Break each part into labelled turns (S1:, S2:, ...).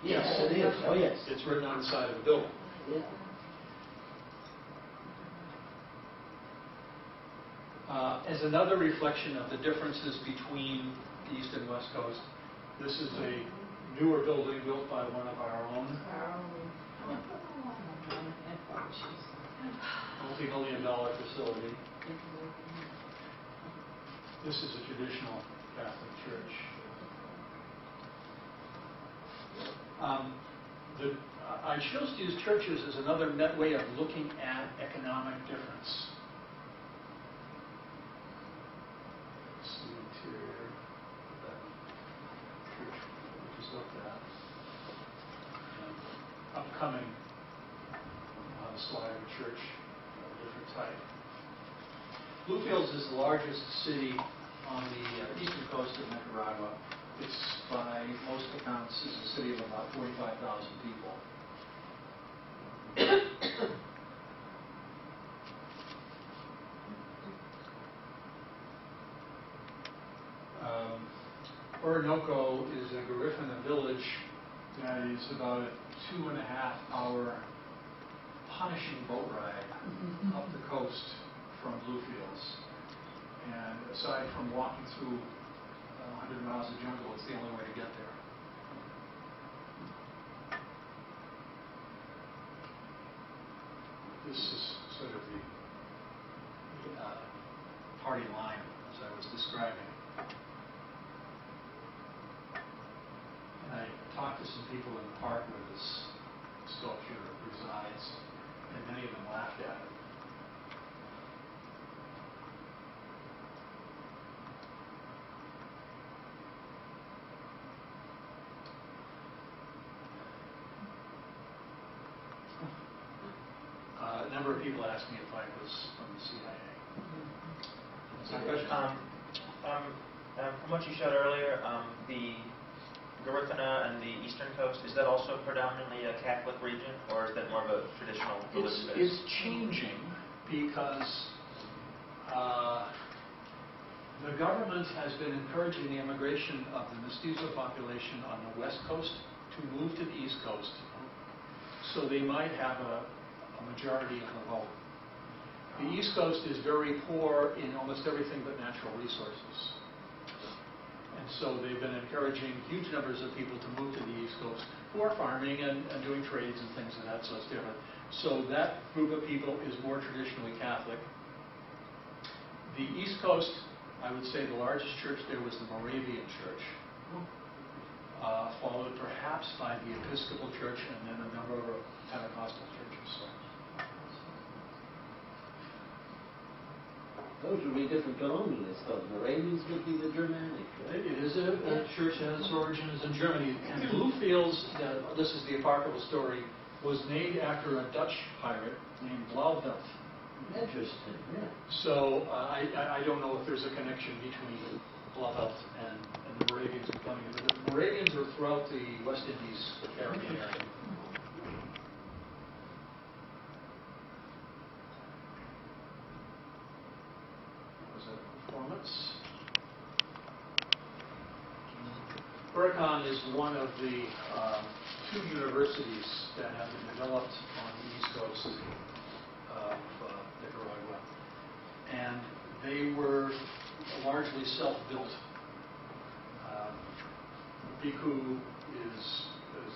S1: Yes, it is. Oh, yes.
S2: It's written on the side of the building.
S1: Yeah.
S2: As another reflection of the differences between the East and West Coast, this is a newer building built by one of our own. Multi-million-dollar facility. This is a traditional Catholic church. I chose to use churches as another net way of looking at economic difference. Let's see the interior of that church we just looked at. And upcoming on the slide of a church of a different type. Bluefields is the largest city on the eastern coast of Nicaragua. It's, by most accounts, is a city of about 45,000 people. Orinoco is a Garifuna village that is about a 2.5-hour punishing boat ride up the coast from Bluefields. And aside from walking through 100 miles of jungle, it's the only way to get there. This is sort of the party line, as I was describing. And I talked to some people in the park where this sculpture resides, and many of them laughed at it. A number of people asked me if I was from the CIA.
S3: From what you showed earlier, the Garifuna and the eastern coast, is that also predominantly a Catholic region, or is that more of a traditional religious base?
S2: It's changing because the government has been encouraging the immigration of the mestizo population on the west coast to move to the east coast, so they might have a majority of the vote. The East Coast is very poor in almost everything but natural resources. And so they've been encouraging huge numbers of people to move to the East Coast for farming and doing trades and things of that, so it's different. So that group of people is more traditionally Catholic. The East Coast, I would say the largest church there was the Moravian Church, followed perhaps by the Episcopal Church and then a number of Pentecostal churches.
S1: Those would be different colonialists, though. Moravians would be the Germanic, right?
S2: It is a church that has its origins in Germany. And Bluefields, this is the apocryphal story, was named after a Dutch pirate named Blauvelt.
S1: Interesting, yeah.
S2: So I don't know if there's a connection between Blauvelt and the Moravians becoming it. The Moravians were throughout the West Indies, Caribbean area. Huracan is one of the two universities that have been developed on the east coast of Nicaragua. And they were largely self-built. BICU is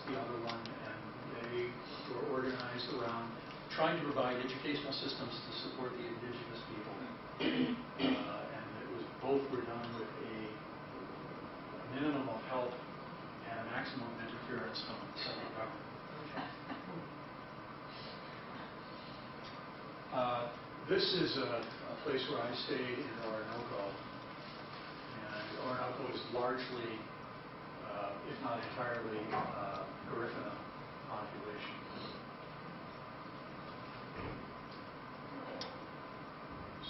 S2: the other one, and they were organized around trying to provide educational systems to support the indigenous people. And it was both were done with a minimum of help and a maximum of interference from the central government. This is a place where I stayed in Orinoco, and Orinoco is largely, if not entirely, Garifuna population.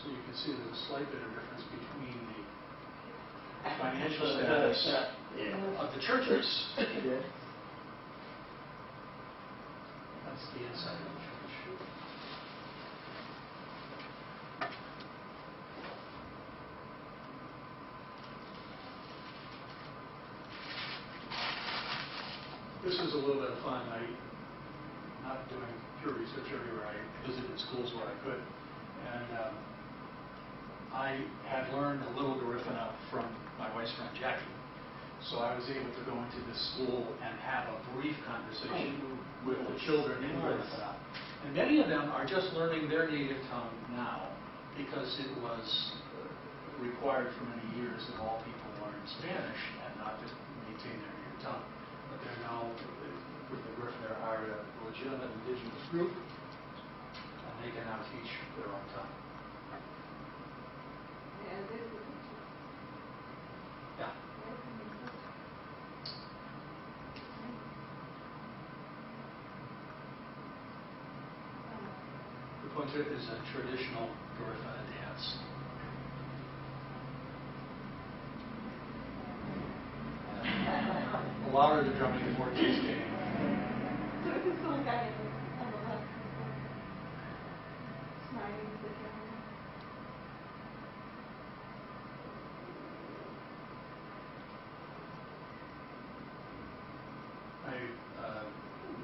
S2: So you can see there's a slight bit of difference between the financial status of the churches. That's the inside of the church. This is a little bit of fun. I'm not doing pure research everywhere. I visited schools where I could. And I had learned a little Garifuna from my wife's friend Jackie. So I was able to go into this school and have a brief conversation with the children in Garifuna. And many of them are just learning their native tongue now because it was required for many years that all people learn Spanish and not just maintain their native tongue. But they're now, with the Garifuna, are a legitimate indigenous group, and they can now teach their own tongue.
S4: Yeah, this is
S2: Yeah. The Punta is a traditional Garifuna dance. The louder the drumming, the more kids getting.
S4: So this is one guy on the left, smiling at the camera.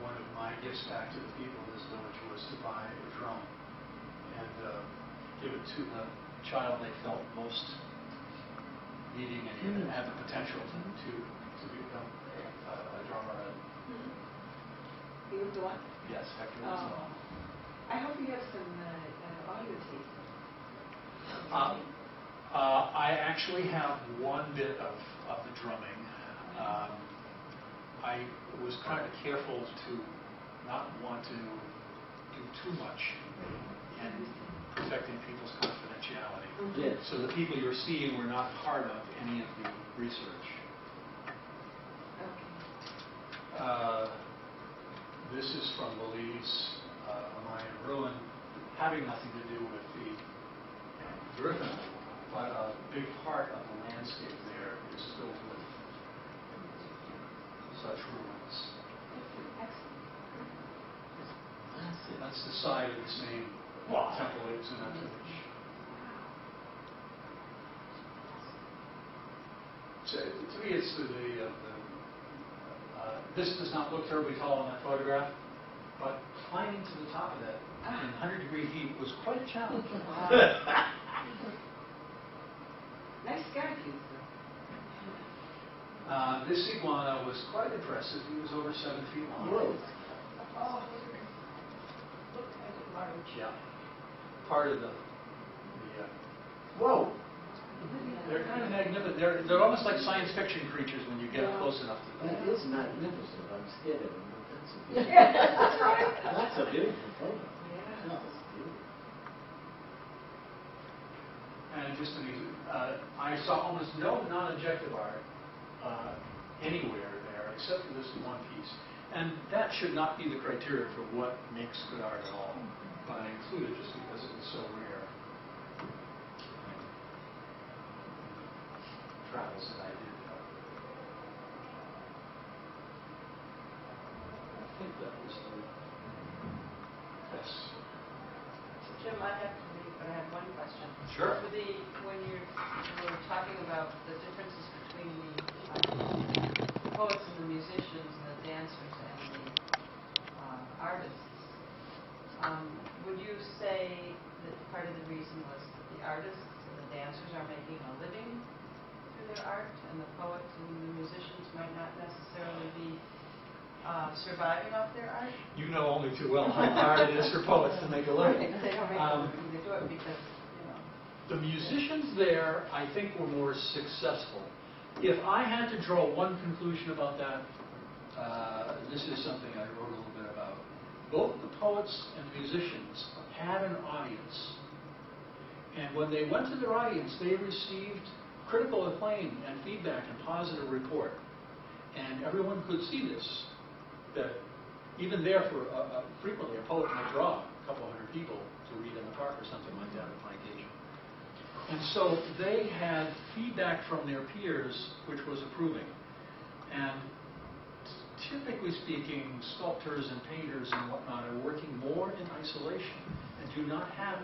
S2: One of my gifts back to the people of this village was to buy a drum and give it to the child they felt most needing and even had the potential to become a drummer.
S4: He was the one?
S2: Yes, Hector was the one.
S4: I hope you have some audio tape.
S2: I actually have one bit of the drumming. I was kind of careful to not want to do too much in protecting people's confidentiality.
S1: Yes.
S2: So the people you're seeing were not part of any of the research.
S4: Okay.
S2: This is from Belize, a Mayan ruin, having nothing to do with the Garifuna, but a big part of the landscape there is filled with such ruins.
S4: Excellent.
S2: That's the side of the same temple that was in that village. So, to me, it's this does not look terribly tall in that photograph, but climbing to the top of that in 100-degree heat was quite a challenge.
S4: Wow. Nice sky piece, though.
S2: This iguana was quite impressive. He was over 7 feet long.
S1: Whoa.
S4: Oh, look at it large.
S2: Yeah. Part of the whoa. They're kind of magnificent. They're almost like science fiction creatures when you get close enough to them.
S1: That is magnificent. I'm scared of him, but that's a beautiful.
S4: Yeah, that's right.
S1: That's a beautiful photo.
S4: Yeah.
S1: That's beautiful.
S2: And just I saw almost no non-objective art anywhere there except for this one piece. And that should not be the criteria for what makes good art at all. But I included just because it was so rare. Travels that I did. I think that was the yes.
S5: Jim, I have to leave, but I have one question.
S2: Sure.
S5: When you were talking about the differences between the poets and the musicians and the dancers and the artists, would you say that part of the reason was that the artists and the dancers are making a living through their art, and the poets and the musicians might not necessarily be surviving off their art?
S2: You know only too well how hard it is for poets to make a living.
S5: They don't make a living, they do it because,
S2: The musicians there, I think, were more successful. If I had to draw one conclusion about that, this is something I wrote a little bit about. Both the poets and musicians had an audience. And when they went to their audience, they received critical acclaim and feedback and positive report. And everyone could see this, that even there, for frequently a poet might draw a couple hundred people to read in the park or something like that at Plantation. And so they had feedback from their peers, which was approving. And typically speaking, sculptors and painters and whatnot are working more in isolation and do not have